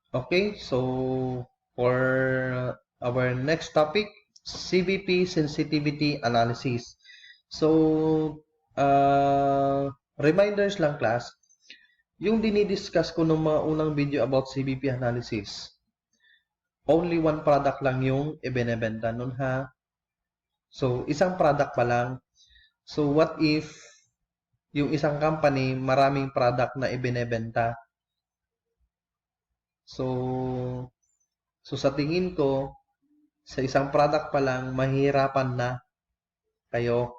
Okay, so for our next topic, CVP sensitivity analysis. So, reminders lang class, yung dinidiscuss ko nung mga unang video about CVP analysis, only one product lang yung ibinebenta nun ha. So, isang product pa lang. So, what if yung isang company, maraming product na ibinebenta? So sa tingin ko, sa isang product pa lang, mahihirapan na kayo.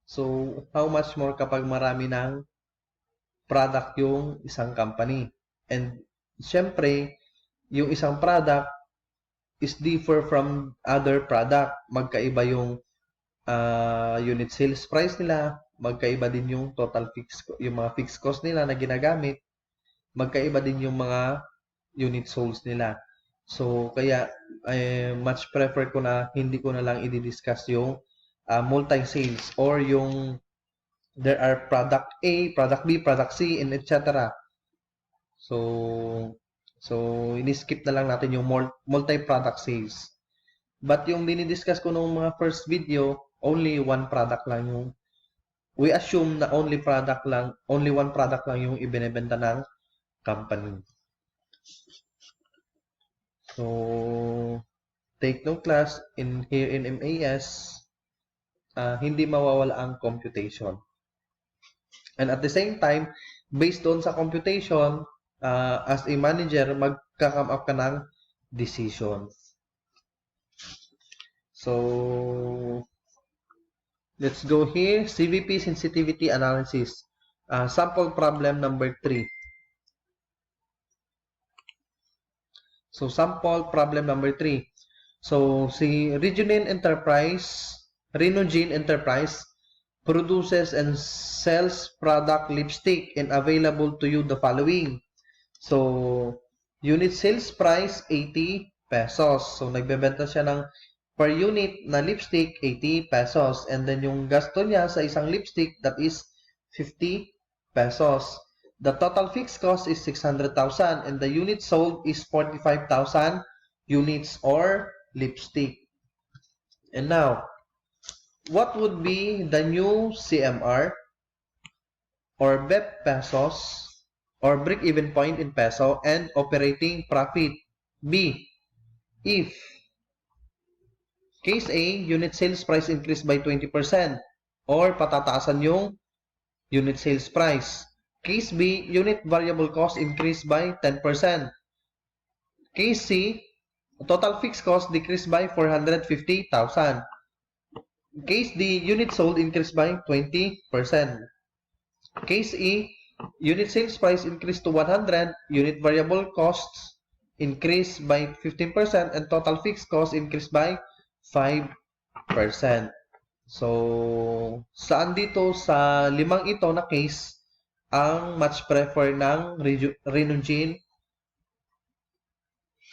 So, how much more kapag marami ng product yung isang company? And, syempre, yung isang product is differ from other product. Magkaiba yung unit sales price nila, magkaiba din yung total yung mga fixed cost nila na ginagamit, magkaiba din yung mga unit sold nila. So, kaya much prefer ko na hindi ko na lang i-discuss yung multi-sales or yung there are product A, product B, product C, and etc. So, ini-skip na lang natin yung multi-product sales. But yung dinidiscuss ko nung mga first video, only one product lang yung we assume na only one product lang yung ibinebenta ng company. So, take note class, here in MAS, hindi mawawala ang computation. And at the same time, based on sa computation, as a manager, magka-come up ka ng decision. So, let's go here. CVP sensitivity analysis. Sample problem number 3. So, sample problem number 3. So, si Renogene Enterprise produces and sells product lipstick and available to you the following. So, unit sales price, 80 pesos. So, nagbebenta siya ng per unit na lipstick, 80 pesos. And then, yung gasto niya sa isang lipstick, that is 50 pesos. The total fixed cost is 600,000 and the unit sold is 45,000 units or lipstick. And now, what would be the new CMR or BEP pesos or break-even point in peso and operating profit? B, if case A, unit sales price increased by 20% or patataasan yung unit sales price. Case B, unit variable cost increased by 10%. Case C, total fixed cost decreased by 450,000. Case D, unit sold increased by 20%. Case E, unit sales price increased to 100, unit variable costs increased by 15%, and total fixed cost increased by 5%. So, saan dito sa limang ito na case ang much prefer ng Renogene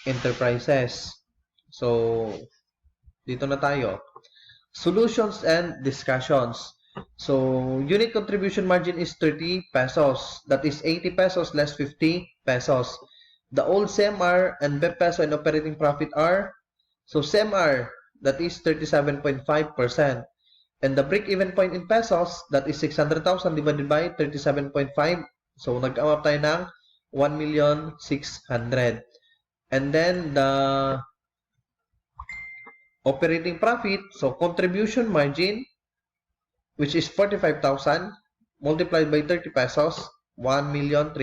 Enterprises? So, dito na tayo. Solutions and discussions. So, unit contribution margin is 30 pesos. That is 80 pesos less 50 pesos. The old CMR and BEP peso and operating profit are, so CMR, that is 37.5%. And the break-even point in pesos, that is 600,000 divided by 37.5. So, nag-come up tayo ng 1,600,000. And then, the operating profit, so contribution margin, which is 45,000, multiplied by 30 pesos, 1,350,000,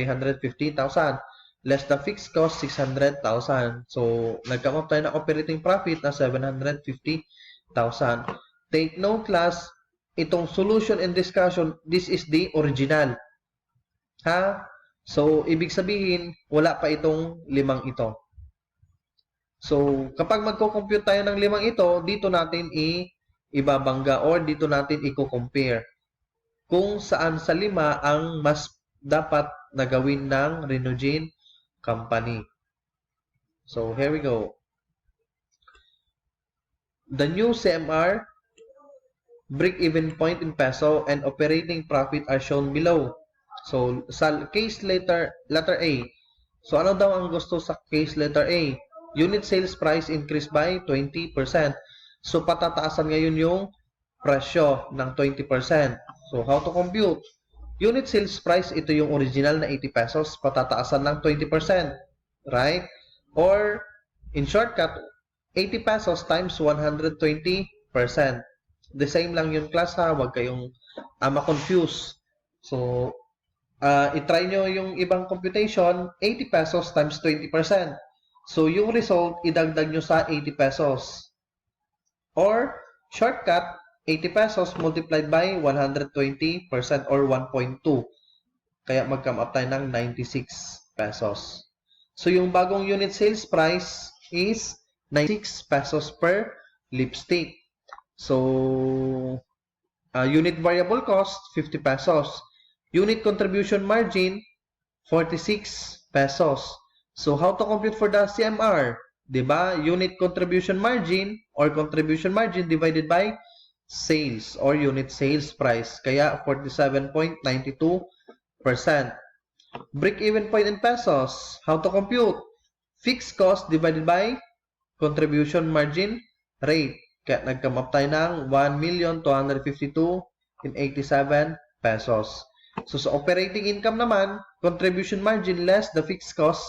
less the fixed cost, 600,000. So, nag-come up tayo ng operating profit na 750,000. Take note class, itong solution and discussion, this is the original. Ha? So, ibig sabihin, wala pa itong limang ito. So, kapag magko-compute tayo ng limang ito, dito natin ibabangga or dito natin i-compare kung saan sa lima ang mas dapat na gawin ng Renogene Company. So, here we go. The new CMR, break-even point in peso, and operating profit are shown below. So, sa case letter A, So, ano daw ang gusto sa case letter A? Unit sales price increased by 20%. So, patataasan ngayon yung presyo ng 20%. So, how to compute? Unit sales price, ito yung original na 80 pesos, patataasan ng 20%. Right? Or, in shortcut, 80 pesos times 120%. The same lang yung class ha, huwag kayong ma-confuse. So, itry nyo yung ibang computation, 80 pesos times 20%. So, yung result, idagdag nyo sa 80 pesos. Or, shortcut, 80 pesos multiplied by 120% or 1.2. Kaya mag-come up tayo ng 96 pesos. So, yung bagong unit sales price is 96 pesos per lipstick. So, unit variable cost, 50 pesos. Unit contribution margin, 46 pesos. So, how to compute for the CMR? Diba? Unit contribution margin or contribution margin divided by sales or unit sales price. Kaya, 47.92%. Break-even point in pesos. How to compute? Fixed cost divided by contribution margin rate. Kaya, nag-come up tayo ng 1,252,087 pesos. So, sa operating income naman, contribution margin less the fixed cost,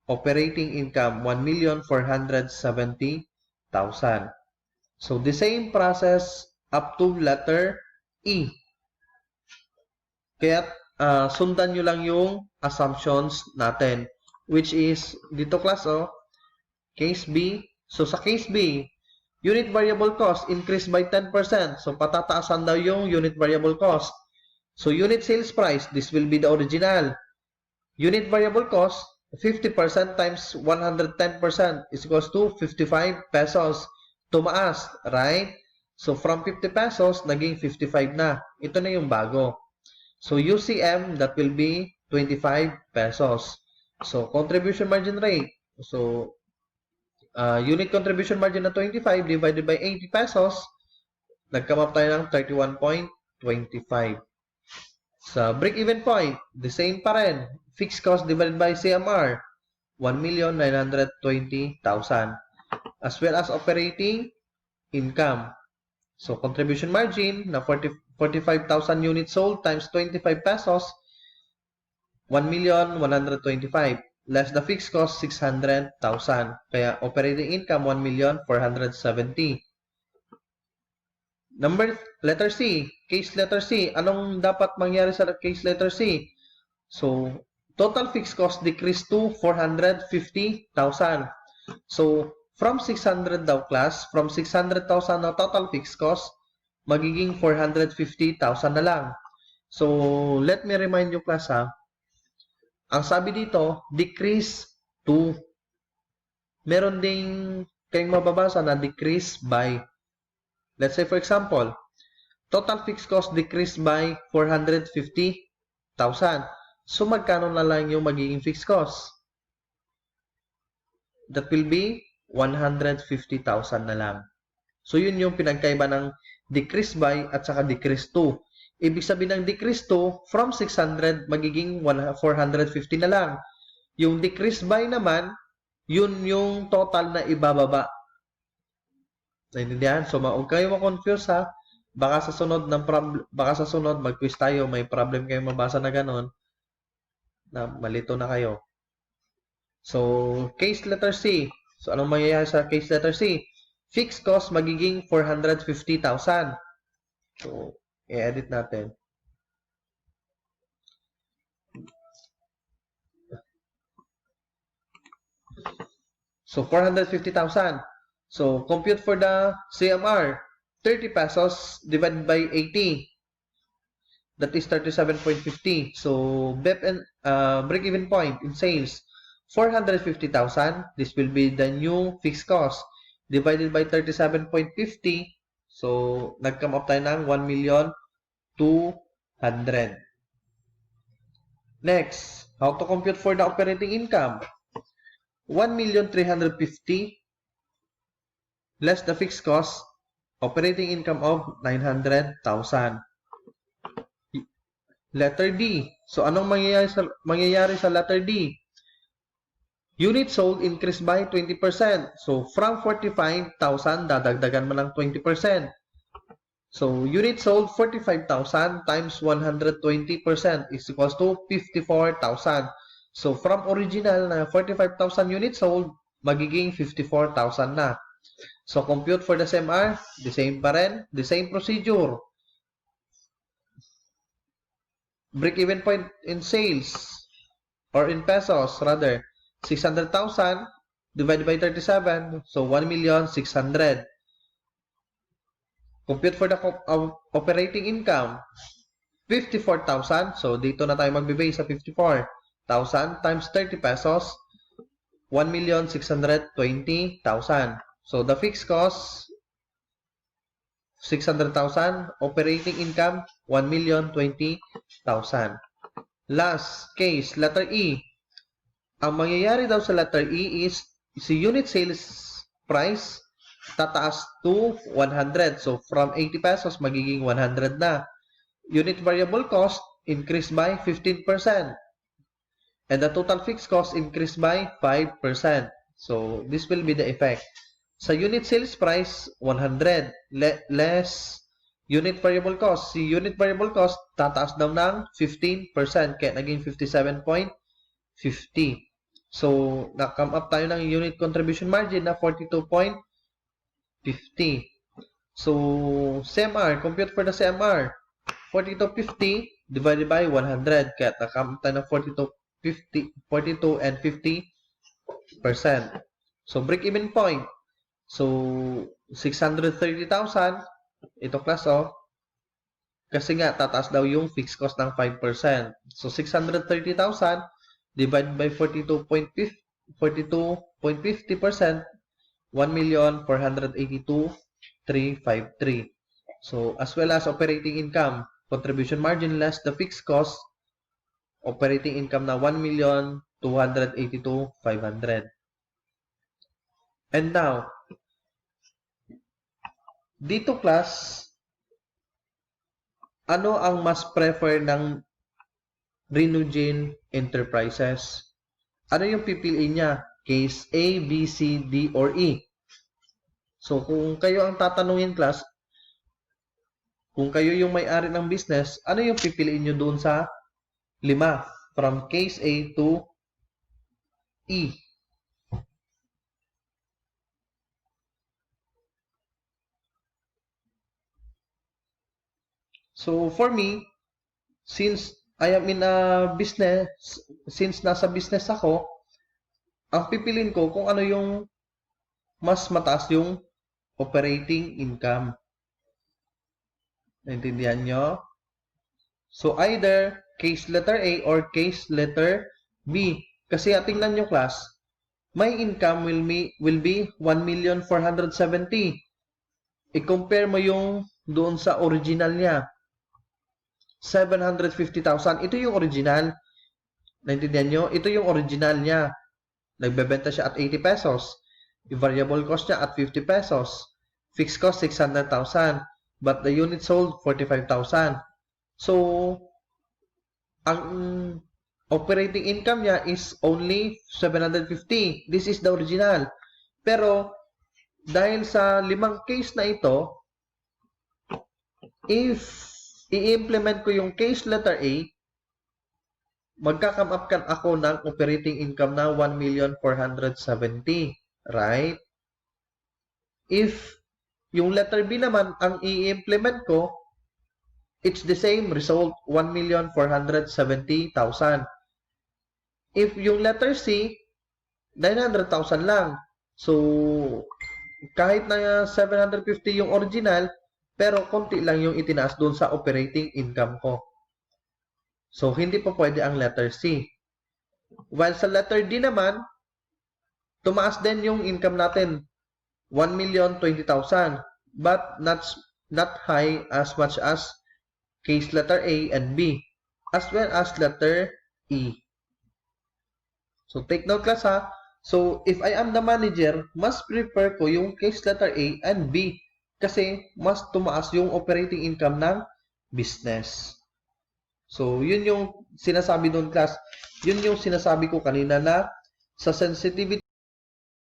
operating income, 1,470,000. So, the same process up to letter E. Kaya, sundan nyo lang yung assumptions natin, which is, dito class, case B. So, sa case B, unit variable cost increased by 10%. So, patataasan daw yung unit variable cost. So, unit sales price, this will be the original. Unit variable cost, 50% times 110% is equals to 55 pesos. Tumaas, right? So, from 50 pesos, naging 55 na. Ito na yung bago. So, UCM, that will be 25 pesos. So, contribution margin rate. So, unit contribution margin na 25 divided by 80 pesos, nag-come up tayo ng 31.25. Sa break-even point, the same pa rin. Fixed cost divided by CMR, 1,920,000. As well as operating income. So, contribution margin na 45,000 units sold times 25 pesos, 1,125,000. Less the fixed cost, 600,000. Kaya, operating income, 1,470,000. Letter C, case letter C. Anong dapat mangyari sa case letter C? So, total fixed cost decreased to 450,000. So, from 600 daw class, from 600,000 na total fixed cost, magiging 450,000 na lang. So, let me remind you class ha. Ang sabi dito, decrease to. Meron ding kayong mababasa na decrease by. Let's say, for example, total fixed cost decreased by 450,000. So, magkano na lang yung magiging fixed cost? That will be 150,000 na lang. So, yun yung pinagkaiba ng decrease by at saka decrease to. Ibig sabihin ng decrease to, from 600, magiging 450 na lang. Yung decrease by naman, yun yung total na ibababa. Naintindihan? So, huwag kayo ma-confuse ha. Baka sa sunod mag-quiz tayo, may problem kayo mabasa na ganon, na malito na kayo. So, case letter C. So, anong mangyayari sa case letter C? Fixed cost magiging 450,000. So, i-edit natin. So, 450,000. So, compute for the CMR. 30 pesos divided by 80. That is 37.50. So, BEP and break-even point in sales, 450,000. This will be the new fixed cost. Divided by 37.50. So, nag-come up tayo ng 1,200,000. Next, how to compute for the operating income? 1,350,000 less the fixed cost, operating income of 900,000. Letter D. So, anong mangyayari sa letter D? Units sold increased by 20%. So, from 45,000, dadagdagan mo ng 20%. So, units sold 45,000 times 120% is equals to 54,000. So, from original na 45,000 units sold, magiging 54,000 na. So, compute for the SMR, the same pa rin, the same procedure. Break-even point in sales, or in pesos rather, 600,000 divided by 37, so 1,600,000. Compute for the operating income, 54,000. So, dito na tayo magbe-base sa 54,000 times 30 pesos, 1,620,000. So, the fixed cost, 600,000. Operating income, 1,020,000. Last case, letter E. Ang mangyayari daw sa letter E is si unit sales price tataas to 100. So, from 80 pesos, magiging 100 na. Unit variable cost increased by 15%. And the total fixed cost increased by 5%. So, this will be the effect. Sa unit sales price, 100. Less unit variable cost. Si unit variable cost, tataas daw ng 15%. Kaya naging 57.50. So, na-come up tayo ng unit contribution margin na 42.50. So, CMR, compute for the CMR. 42.50 divided by 100. Kaya na-come up tayo ng 42 and 50%. So, break-even point. So, 630,000. Ito class, oh. Kasi nga, tataas daw yung fixed cost ng 5%. So, 630,000 divided by 42.50%, 1,482,353. So, as well as operating income, contribution margin less the fixed cost, operating income na 1,282,500. And now, dito class, ano ang mas prefer ng Renugene Enterprises? Ano yung pipiliin niya? Case A, B, C, D, or E? So, kung kayo ang tatanungin class, kung kayo yung may-ari ng business, ano yung pipiliin nyo doon sa 5? From case A to E. So, for me, since I am in a business, since nasa business ako, ang pipilin ko kung ano yung mas mataas yung operating income. Naintindihan nyo? So, either case letter A or case letter B. Kasi tingnan nyo class, my income will be 1,470,000. I-compare mo yung doon sa original niya. 750,000. Ito yung original. Naintindihan nyo? Ito yung original niya. Nagbebenta siya at 80 pesos. Yung variable cost niya at 50 pesos. Fixed cost, 600,000. But the unit sold, 45,000. So, ang operating income niya is only 750. This is the original. Pero, dahil sa 5 case na ito, if i-implement ko yung case letter A, magka-come up kan ako ng operating income na 1,470,000. Right? If yung letter B naman ang i-implement ko, it's the same result, 1,470,000. If yung letter C, 900,000 lang. So, kahit na 750 yung original, pero konti lang yung itinaas doon sa operating income ko. So, hindi pa pwede ang letter C. While sa letter D naman, tumaas din yung income natin, 1,020,000. But not high as much as case letter A and B, as well as letter E. So, take note class ha. So, if I am the manager, mas prefer ko yung case letter A and B. Kasi, mas tumaas yung operating income ng business. So, yun yung sinasabi doon, class. Yun yung sinasabi ko kanina na Sa sensitivity